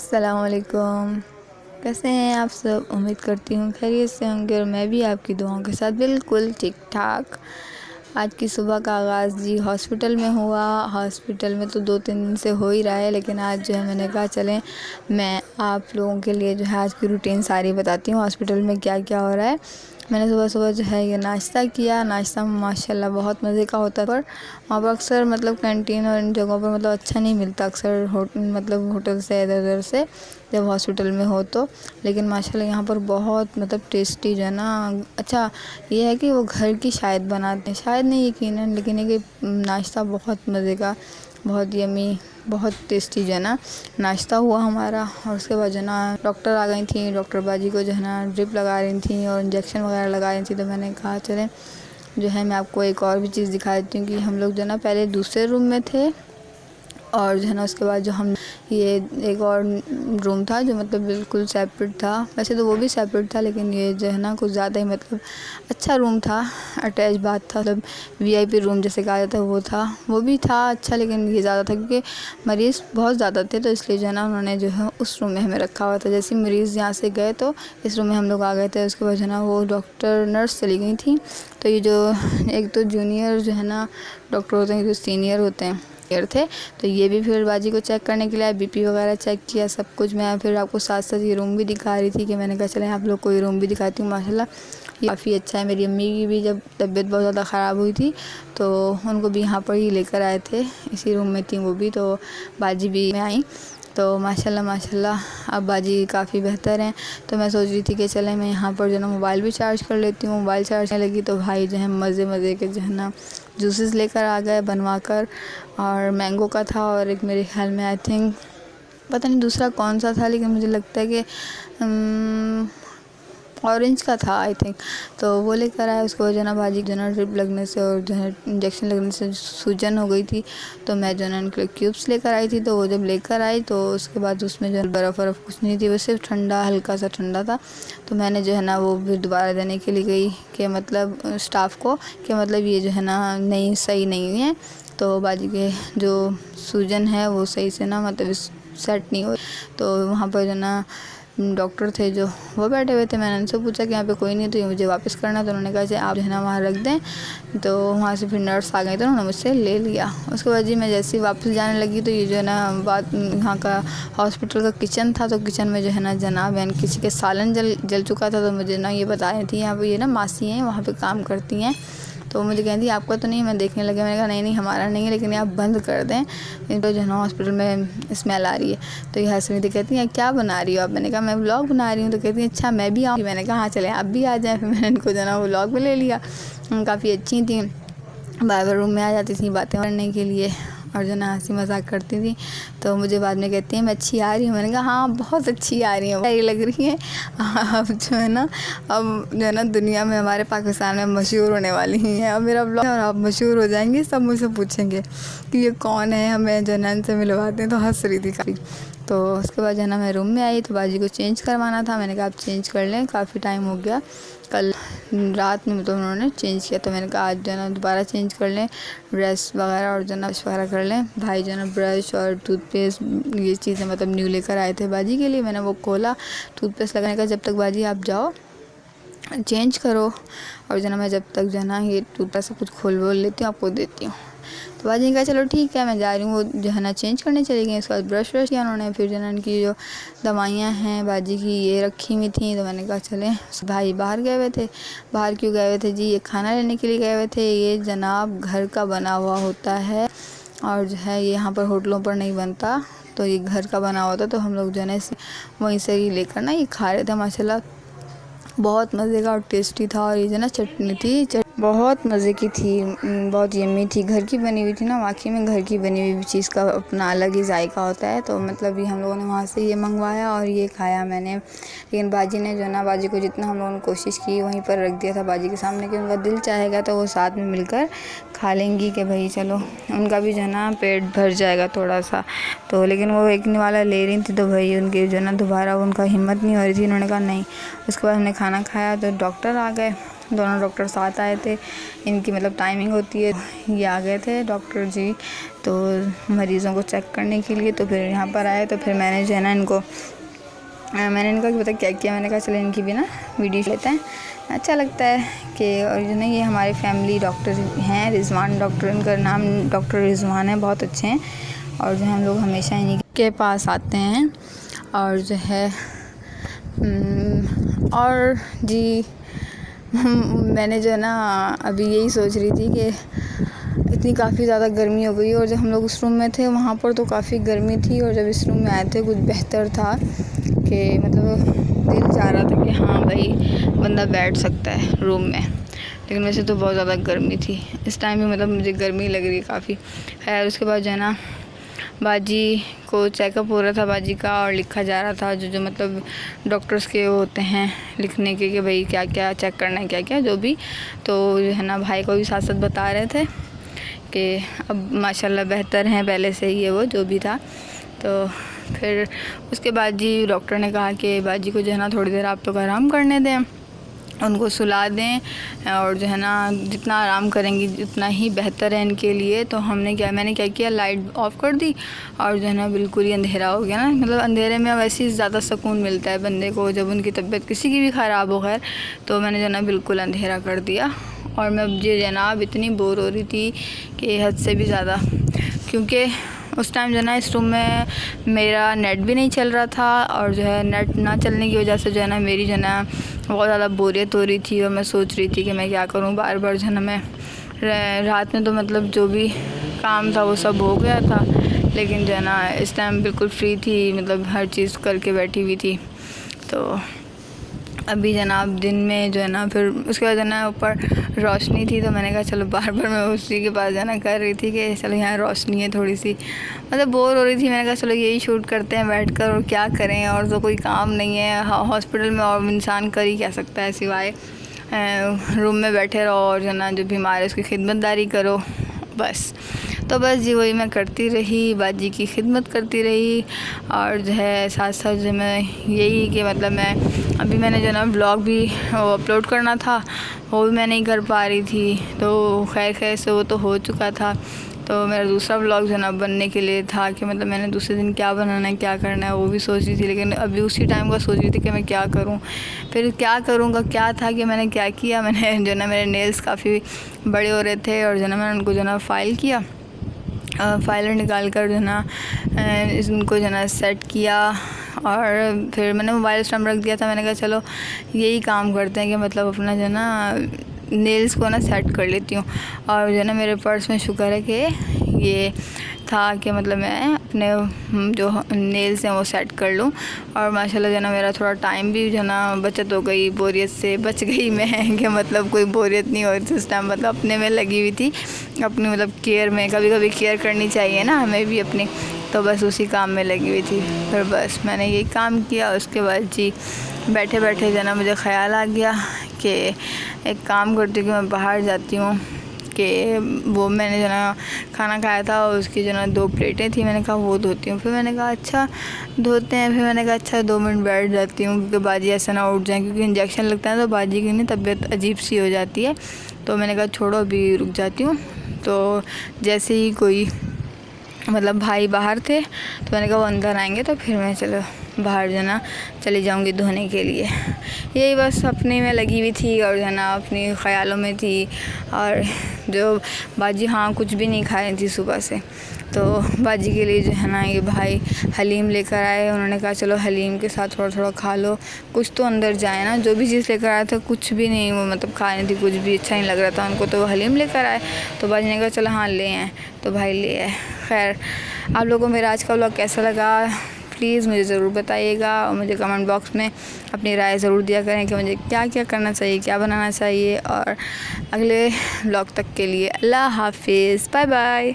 अस्सलाम वालेकुम। कैसे हैं आप सब? उम्मीद करती हूँ खैरियत से होंगे और मैं भी आपकी दुआओं के साथ बिल्कुल ठीक ठाक। आज की सुबह का आगाज़ जी हॉस्पिटल में हुआ। हॉस्पिटल में तो 2-3 दिन से हो ही रहा है, लेकिन आज जो है मैंने कहा चलें मैं आप लोगों के लिए जो है आज की रूटीन सारी बताती हूँ हॉस्पिटल में क्या क्या हो रहा है। मैंने सुबह सुबह जो है ये नाश्ता किया। नाश्ता माशाल्लाह बहुत मज़े का होता है, पर वहाँ पर अक्सर मतलब कैंटीन और इन जगहों पर मतलब अच्छा नहीं मिलता अक्सर मतलब होटल से इधर उधर से जब हॉस्पिटल में हो तो। लेकिन माशाल्लाह यहाँ पर बहुत मतलब टेस्टी जो है ना, अच्छा ये है कि वो घर की शायद बनाते हैं, शायद नहीं यकीनन, लेकिन ये कि नाश्ता बहुत मज़े का, बहुत यमी, बहुत टेस्टी जो है ना नाश्ता हुआ हमारा। और उसके बाद जो है ना डॉक्टर आ गई थी, डॉक्टर बाजी को जो है ना ड्रिप लगा रही थी और इंजेक्शन वगैरह लगा रही थी। तो मैंने कहा चलें जो है मैं आपको एक और भी चीज़ दिखा देती हूँ कि हम लोग जो है ना पहले दूसरे रूम में थे और जो है ना उसके बाद जो हम ये एक और रूम था जो मतलब बिल्कुल सेपरेट था। वैसे तो वो भी सेपरेट था, लेकिन ये जो है ना कुछ ज़्यादा ही मतलब अच्छा रूम था, अटैच बाथ था, मतलब वीआईपी रूम जैसे कहा जाता है वो था। वो भी था अच्छा, लेकिन ये ज़्यादा था क्योंकि मरीज़ बहुत ज़्यादा थे, तो इसलिए जो है ना उन्होंने जो है उस रूम में हमें रखा हुआ था। जैसे मरीज़ यहाँ से गए तो इस रूम में हम लोग आ गए थे। उसके बाद जो है ना वो डॉक्टर नर्स चली गई थी। तो ये जो एक तो जूनियर जो है ना डॉक्टर होते हैं, जो सीनियर होते हैं थे, तो ये भी फिर बाजी को चेक करने के लिए बीपी वगैरह चेक किया सब कुछ। मैं फिर आपको साथ साथ ये रूम भी दिखा रही थी कि मैंने कहा चले आप लोग को ये रूम भी दिखाती हूँ। माशाल्लाह ये काफ़ी अच्छा है। मेरी अम्मी की भी जब तबीयत बहुत ज़्यादा ख़राब हुई थी तो उनको भी यहाँ पर ही लेकर आए थे, इसी रूम में थी वो भी, तो बाजी भी में आई। तो माशाल्लाह अब बाजी काफ़ी बेहतर हैं। तो मैं सोच रही थी कि चले मैं यहाँ पर जो ना मोबाइल भी चार्ज कर लेती हूँ। मोबाइल चार्ज करने लगी तो भाई जो है मज़े के जो है ना जूसेस लेकर आ गए बनवा कर, और मैंगो का था और एक मेरे ख्याल में आई थिंक पता नहीं दूसरा कौन सा था, लेकिन मुझे लगता है कि ऑरेंज का था आई थिंक। तो वो लेकर आया। उसको जो है ना भाजी जो है ना ड्रिप लगने से और जो है इंजेक्शन लगने से सूजन हो गई थी, तो मैं जो है ना उनके लिए क्यूब्स लेकर आई थी। तो वो जब लेकर आई तो उसके बाद उसमें जो बर्फ़ कुछ नहीं थी, वो सिर्फ ठंडा, हल्का सा ठंडा था। तो मैंने जो है ना वो फिर दोबारा देने के लिए गई कि मतलब स्टाफ को कि मतलब ये जो है ना नहीं सही नहीं है, तो बाजी के जो सूजन है वो सही से ना मतलब सेट नहीं हुई। तो वहाँ पर जो ना डॉक्टर थे जो वो बैठे हुए थे। मैंने उनसे पूछा कि यहाँ पे कोई नहीं तो ये मुझे वापस करना, तो उन्होंने कहा कि आप जो है ना वहाँ रख दें। तो वहाँ से फिर नर्स आ गई तो उन्होंने मुझसे ले लिया। उसके बाद जी मैं जैसे ही वापस जाने लगी तो ये जो है ना बात यहाँ का हॉस्पिटल का किचन था, तो किचन में जो है ना जनाब यानी किसी के सालन जल चुका था। तो मुझे ना ये बता रही थी यहाँ पर ये ना मासी हैं वहाँ पर काम करती हैं, तो मुझे कहती आपका तो नहीं। मैं देखने लगी, मैंने कहा नहीं हमारा नहीं है, लेकिन आप बंद कर दें, तो जो है ना हॉस्पिटल में स्मेल आ रही है। तो ये हंस रही थी, कहती हैं क्या बना रही हो आप? मैंने कहा मैं व्लॉग बना रही हूँ। तो कहती हैं अच्छा मैं भी आऊँ? मैंने कहा हाँ चले आप भी आ जाएँ। फिर मैंने इनको जो है ना व्लॉग में ले लिया। काफ़ी अच्छी थी, बार बार रूम में आ जाती थी बातें करने के लिए और जो ना हंसी मजाक करती थी। तो मुझे बाद में कहती हैं मैं अच्छी आ रही हूँ? मैंने कहा हाँ बहुत अच्छी आ रही हूँ, ये लग रही है अब जो है ना अब जो है ना दुनिया में हमारे पाकिस्तान में मशहूर होने वाली ही है। अब मेरा ब्लॉग और आप मशहूर हो जाएंगे, सब मुझसे पूछेंगे कि ये कौन है, हमें जनन से मिलवाते हैं। तो हंस रही थी काफ़ी। तो उसके बाद जो है ना मैं रूम में आई तो बाजी को चेंज करवाना था। मैंने कहा आप चेंज कर लें, काफ़ी टाइम हो गया, कल रात में तो उन्होंने चेंज किया। तो मैंने कहा आज जो है ना दोबारा चेंज कर लें ड्रेस वगैरह और जो है ना ब्रश वगैरह कर लें। भाई जो है ना ब्रश और टूथपेस्ट ये चीज़ें मतलब न्यू लेकर आए थे बाजी के लिए। मैंने वो खोला, टूथपेस्ट लगाने का, जब तक बाजी आप जाओ चेंज करो, और जो है ना मैं जब तक जो है ना ये टूथपेस्ट सब कुछ खोल वोल लेती हूँ आपको देती हूँ। तो बाजी ने कहा चलो ठीक है मैं जा रही हूँ। वो जो है ना चेंज करने चली गई। उसके बाद ब्रश व्रश किया उन्होंने। फिर जो है ना उनकी जो दवाइयाँ हैं बाजी की ये रखी हुई थी। तो मैंने कहा चलें, भाई बाहर गए हुए थे। बाहर क्यों गए हुए थे जी? ये खाना लेने के लिए गए हुए थे। ये जनाब घर का बना हुआ होता है और जो है ये यहाँ पर होटलों पर नहीं बनता, तो ये घर का बना हुआ था। तो हम लोग जो है ना वहीं से ही लेकर ना ये खा रहे थे। माशाल्लाह बहुत मज़े का और टेस्टी था। और ये जो ना चटनी थी बहुत मज़े की थी, बहुत यम्मी थी, घर की बनी हुई थी ना। वाकई में घर की बनी हुई चीज़ का अपना अलग ही जायका होता है। तो मतलब ये हम लोगों ने वहाँ से ये मंगवाया और ये खाया मैंने। लेकिन बाजी ने जो ना बाजी को जितना हम लोगों ने कोशिश की वहीं पर रख दिया था बाजी के सामने कि उनका दिल चाहेगा तो वो साथ में मिलकर खा लेंगी, कि भाई चलो उनका भी जो है ना पेट भर जाएगा थोड़ा सा। तो लेकिन वो एक वाला ले रही थी, तो भाई उनके जो है ना दोबारा उनका हिम्मत नहीं हो रही थी। उन्होंने कहा नहीं। उसके बाद हमने खाना खाया तो डॉक्टर आ गए। दोनों डॉक्टर साथ आए थे, इनकी मतलब टाइमिंग होती है। ये आ गए थे डॉक्टर जी तो मरीज़ों को चेक करने के लिए, तो फिर यहाँ पर आए। तो फिर मैंने जो है ना मैंने इनका पता क्या किया, मैंने कहा चलो इनकी भी ना वीडियो लेते हैं, अच्छा लगता है कि। और जो ना ये हमारे फैमिली डॉक्टर हैं, रिजवान डॉक्टर, इनका नाम डॉक्टर रिजवान है, बहुत अच्छे हैं। और जो हम लोग हमेशा इन्हीं के पास आते हैं। और जो है और जी मैंने जो है ना अभी यही सोच रही थी कि इतनी काफ़ी ज़्यादा गर्मी हो गई, और जब हम लोग उस रूम में थे वहाँ पर तो काफ़ी गर्मी थी, और जब इस रूम में आए थे कुछ बेहतर था कि मतलब दिल चाह रहा था कि हाँ भाई बंदा बैठ सकता है रूम में, लेकिन वैसे तो बहुत ज़्यादा गर्मी थी इस टाइम भी, मतलब मुझे गर्मी लग रही है काफ़ी। खैर उसके बाद जो है ना बाजी को चेकअप हो रहा था बाजी का, और लिखा जा रहा था जो मतलब डॉक्टर्स के होते हैं लिखने के कि भाई क्या क्या चेक करना है, क्या क्या जो भी। तो जो है ना भाई को भी साथ साथ बता रहे थे कि अब माशाल्लाह बेहतर हैं पहले से ही, है वो जो भी था। तो फिर उसके बाद जी डॉक्टर ने कहा कि बाजी को जो है ना थोड़ी देर आप लोग आराम करने दें, उनको सुला दें, और जो है ना जितना आराम करेंगी उतना ही बेहतर है इनके लिए। तो मैंने क्या किया, लाइट ऑफ़ कर दी, और जो है ना बिल्कुल ही अंधेरा हो गया ना, मतलब अंधेरे में वैसे ही ज़्यादा सुकून मिलता है बंदे को जब उनकी तबीयत किसी की भी ख़राब हो। खैर तो मैंने जो है ना बिल्कुल अंधेरा कर दिया, और मैं ये जनाब इतनी बोर हो रही थी कि हद से भी ज़्यादा, क्योंकि उस टाइम जो है ना इस रूम में मेरा नेट भी नहीं चल रहा था, और जो है नेट ना चलने की वजह से जो है ना मेरी जो है ना बहुत ज़्यादा बोरियत हो रही थी, और मैं सोच रही थी कि मैं क्या करूं। बार बार जो है ना मैं रात में तो मतलब जो भी काम था वो सब हो गया था, लेकिन जो है ना इस टाइम बिल्कुल फ्री थी, मतलब हर चीज़ करके बैठी हुई थी। तो अभी जनाब दिन में जो है ना फिर उसके बाद जो है ना ऊपर रोशनी थी, तो मैंने कहा चलो बार बार मैं उसी के पास जाना कर रही थी कि चलो यहाँ रोशनी है थोड़ी सी, मतलब बोर हो रही थी। मैंने कहा चलो यही शूट करते हैं बैठकर, और क्या करें, और तो कोई काम नहीं है हॉस्पिटल में, और इंसान कर ही क्या सकता है सिवाय रूम में बैठे रहो और जो है ना जो बीमार है उसकी खिदमतदारी करो बस। तो बस जी वही मैं करती रही, बाजी की खिदमत करती रही, और जो है साथ साथ जो मैं यही कि मतलब मैंने जो है ना ब्लॉग भी अपलोड करना था, वो भी मैं नहीं कर पा रही थी। तो खैर से वो तो हो चुका था। तो मेरा दूसरा व्लॉग जो है ना बनने के लिए था कि मतलब मैंने दूसरे दिन क्या बनाना है, क्या करना है, वो भी सोच रही थी। लेकिन अभी उसी टाइम का सोच रही थी कि मैं क्या करूं, फिर क्या करूंगा। क्या था कि मैंने क्या किया, मैंने जो है ना मेरे नेल्स काफ़ी बड़े हो रहे थे, और जो है ना मैंने उनको जो है ना फाइल किया, फाइलर निकाल कर जो है ना इनको जो है ना सेट किया, और फिर मैंने मोबाइल स्टैम्प रख दिया था। मैंने कहा चलो यही काम करते हैं कि मतलब अपना जो है ना नेल्स को ना सेट कर लेती हूँ। और जो है ना मेरे पर्स में शुक्र है कि ये था कि मतलब मैं अपने जो नेल्स हैं वो सेट कर लूँ, और माशाल्लाह जो है ना मेरा थोड़ा टाइम भी जो है ना बचत हो गई, बोरियत से बच गई मैं कि मतलब कोई बोरियत नहीं हो रही थी उस टाइम, मतलब अपने में लगी हुई थी, अपनी मतलब केयर में। कभी कभी केयर करनी चाहिए ना हमें भी अपनी, तो बस उसी काम में लगी हुई थी। फिर बस मैंने यही काम किया। उसके बाद जी बैठे बैठे जो है ना मुझे ख़्याल आ गया कि एक काम करती हूँ कि मैं बाहर जाती हूँ, कि वो मैंने जो ना खाना खाया था उसकी जो ना 2 प्लेटें थी, मैंने कहा वो धोती हूँ। फिर मैंने कहा अच्छा धोते हैं, फिर मैंने कहा अच्छा 2 मिनट बैठ जाती हूँ, क्योंकि बाजी ऐसा ना उठ जाए, क्योंकि इंजेक्शन लगता है तो बाजी की नहीं तबीयत अजीब सी हो जाती है। तो मैंने कहा छोड़ो अभी रुक जाती हूँ। तो जैसे ही कोई मतलब भाई बाहर थे तो मैंने कहा वो अंदर आएंगे तो फिर मैं चलो बाहर जो है ना चली जाऊंगी धोने के लिए। यही बस अपने में लगी हुई थी, और जो है ना अपनी ख़्यालों में थी। और जो बाजी हाँ कुछ भी नहीं खाई थी सुबह से, तो बाजी के लिए जो है ना ये भाई हलीम लेकर आए। उन्होंने कहा चलो हलीम के साथ थोड़ा थोड़ा खा लो, कुछ तो अंदर जाए ना। जो भी चीज़ लेकर आया था कुछ भी नहीं, वो मतलब खाने थी, कुछ भी अच्छा नहीं लग रहा था उनको, तो वो हलीम लेकर आए। तो बाजी ने कहा चलो हाँ ले आए, तो भाई ले आए। खैर आप लोगों को मेरा आज का व्लॉग कैसा लगा प्लीज़ मुझे ज़रूर बताइएगा, और मुझे कमेंट बॉक्स में अपनी राय ज़रूर दिया करें कि मुझे क्या क्या करना चाहिए, क्या बनाना चाहिए। और अगले व्लॉग तक के लिए अल्लाह हाफिज़, बाय बाय।